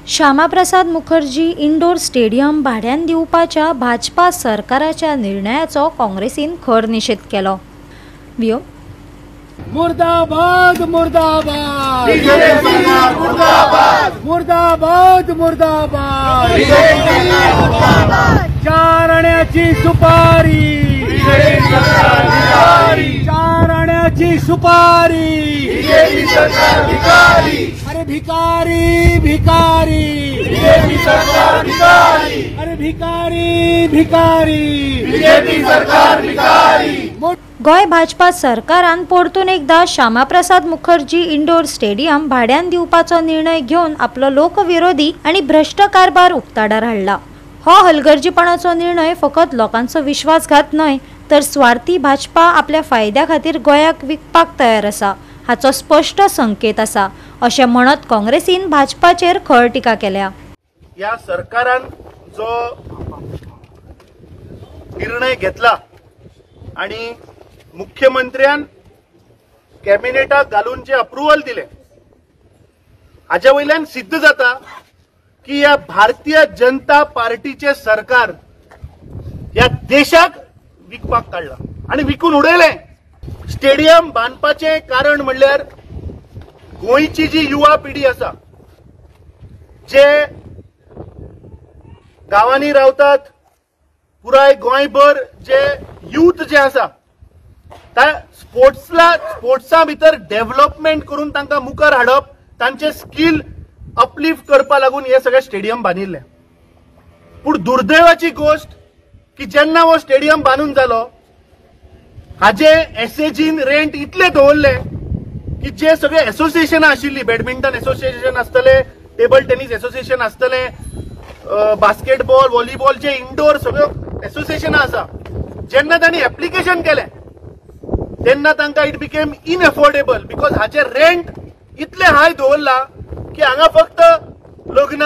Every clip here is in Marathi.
श्यामाप्रसाद मुखर्जी इंडोर स्टेडियम भाड्यान दिवपाच्या भाजपा सरकाराच्या निर्णयाचो काँग्रेसीन खर निषेध केलो। मुर्दाबाद मुर्दाबाद मुर्दाबाद मुर्दाबाद चार आण्याची सुपारी, चार आण्याची सुपारी, अरे भिकारी भिकारी, अरे भिकारी भिकारी, गोय भाजपा सरकारान परतून एकदा श्यामाप्रसाद मुखर्जी इंडोर स्टेडियम भाड्यान दिवपाचो निर्णय घेवन आपलो लोकविरोधी आणि भ्रष्ट कारभार उक्ताडार हाडला। हो हलगर्जीपणाचो निर्णय फकत लोकांचो विश्वासघात न्हय तर स्वार्थी भाजपा आपल्या फायद्या खातीर गोंयाक विकपाक तयार आसा हाचो स्पष्ट संकेत आसा अशें म्हणत काँग्रेसीन भाजपाचेर खर टिका केल्या। या सरकारान जो निर्णय घेतला आणि मुख्यमंत्र्यान कॅबिनेटाक घालून जे अप्रुव्हल दिले हाच्या वयल्यान सिद्ध जाता की या भारतीय जनता पार्टीचे सरकार या देशाक विकपाक काढला आणि विकून उडयले। स्टेडियम बांदपाचे कारण म्हणल्यार गोंयची जी युवा पिढी आसा जे गावांनी रावतात, पुराय गोंयभर जे यूथ जे आसा त्या स्पोर्ट्सा भितर डेव्हलपमेंट करून तांकां मुखार हाडप, तांचे स्किल अपलिफ्ट करपा लागून हे सगळे स्टेडियम बांदिल्ले। पूण दुर्दैवाची गोष्ट की जेन्ना हो स्टेडियम बांदून जालो हाजे एसएजीन रेंट इतले दवरले की जे सगळे एसोसिएशनां आशिल्ली, बॅडमिंटन एसोसिएशन आसतले, टेबल टेनिस एसोसिएशन आसतले, बास्केटबॉल, व्हॉलीबॉल जे इंडोर सगळ्यो एसोसिएशनां आसा, जेन्ना तांणी एप्लिकेशन केलें तेन्ना तांकां इट बिकेम इनएफोर्डेबल बिकॉज हाचे रेंट इतले हाय दवरला की हांगा फक्त लग्न,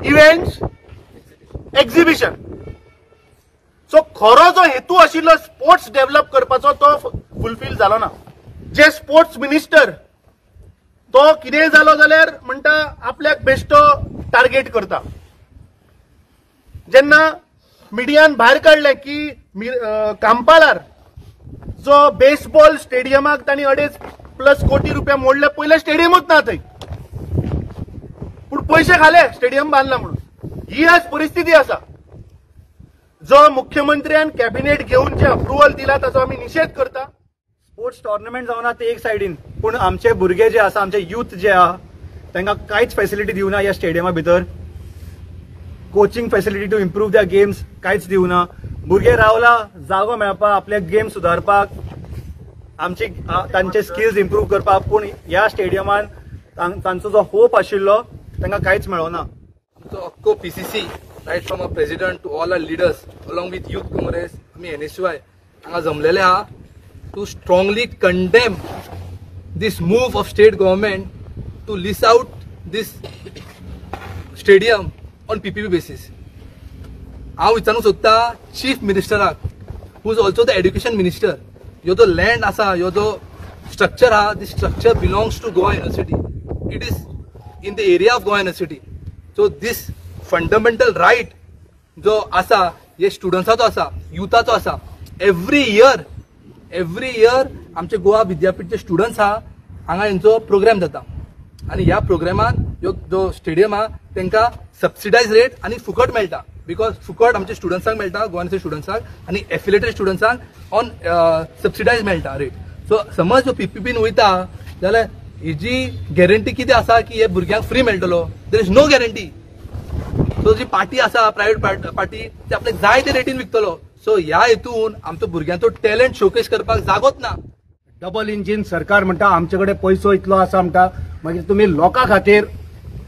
इव्हेंट्स, एक्झिबिशन, सो खरो जो हेतू आशिल्लो स्पोर्ट्स डेव्हलप करपाचो तो फुलफिल जालो ना। जे स्पोर्ट्स मिनिस्टर तो कितेंय जालो जाल्यार म्हणटा आपल्याक बेश्टो टार्गेट करता। जेन्ना मिडियान भायर काढले की कांपालार जो बेसबॉल स्टेडियमाक तांणी 2.5+ कोटी रुपया मोडले, पयले स्टेडियमूच ना थंय, पूण पैसे खाले स्टेडियम बांदला म्हणून। ही आज परिस्थिती आसा। जो मुख्यमंत्र्यान कॅबिनेट घेऊन जे अप्रुव्हल दिला ताचो आमी निषेध करता। स्पोर्ट्स टोर्नामेंट जावना ते एक सायडीन, पूण आमचे भुरगे जे आसा, आमचे यूथ जे आहा तांकां कांयच फॅसिलिटी दिवना ह्या स्टेडियमा भितर। Coaching facility to improve the games कांयच दिवना। भुरगे रावला जागो मेळपाक, आपले गेम सुदारपाक, आमचे तांचे स्किल्स इम्प्रूव करपाक, पूण ह्या स्टेडियमान तांचो जो होप आशिल्लो तांकां कांयच मेळोना। So अख्खो PCC right from our president to all our leaders along with youth congress आमी NSY हांगा जमलेले आहा to strongly condemn this move of state government to lease out this stadium on PPP basis. हांव विचारूंक सोदता chief मिनिस्टराक who is also the education minister, ह्यो जो लँड आसा, ह्यो जो स्ट्रक्चर आहा, this structure belongs to Goa University. It is in the area of Goa University. So this fundamental right जो आसा हे स्टुडंट्साचो आसा, युथाचो आसा। एवरी इयर आमचे गोवा विद्यापीठचे स्टुडंट्स आहा हांगा हेंचो प्रोग्राम जाता आणि ह्या प्रोग्रामान जो स्टेडियम आहा तांकां सबसिडायज रेट आणि फुकट मेळटा, बिकॉज फुकट आमच्या स्टुडंट्सांक मेळटा, गोवाचे स्टुडंट्सांक, आणि एफिलेटेड स्टुडंट्सांक ऑन सबसिडायज मेळटा रेट। सो समज जो PPPन वयता जाल्यार हेजी गॅरंटी कितें आसा की हे भुरग्यांक फ्री मेळटलो? There is no guarantee. So जी पार्टी आसा, प्रायवेट पार्टी, ते आपल्याक जाय ते रेटीन विकतलो। सो ह्या हेतून आमचो भुरग्यांचो टॅलंट शोकेस करपाक जागोच ना। डबल इंजिन सरकार म्हणटा आमचे कडेन पैसो इतलो आसा म्हणटा, मागीर तुमी लोकां खातीर,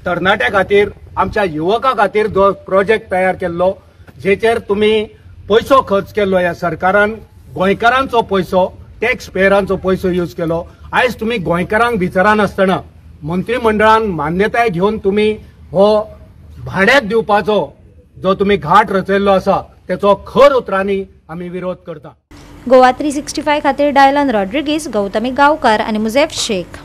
तरणाट्या खातीर, आमच्या युवकां खातीर जो प्रोजेक्ट तयार केल्लो जेचेर तुमी पैसो खर्च केल्लो, ह्या सरकारान गोंयकारांचो पैसो, टॅक्स पेयरांचो पैसो यूज केलो। आयज तुमी गोंयकारांक विचारनासतना मंत्रिमंडळान मान्यताय घेवन तुमी हो भाड्याक दिवपाचो जो तुमी घाट रचयल्लो आसा तेचो खर उतरांनी आमी विरोध करता। गोवा 365 खातीर डायलन रॉड्रिगीस, गौतमी गांवकार आनी मुझेफ शेख।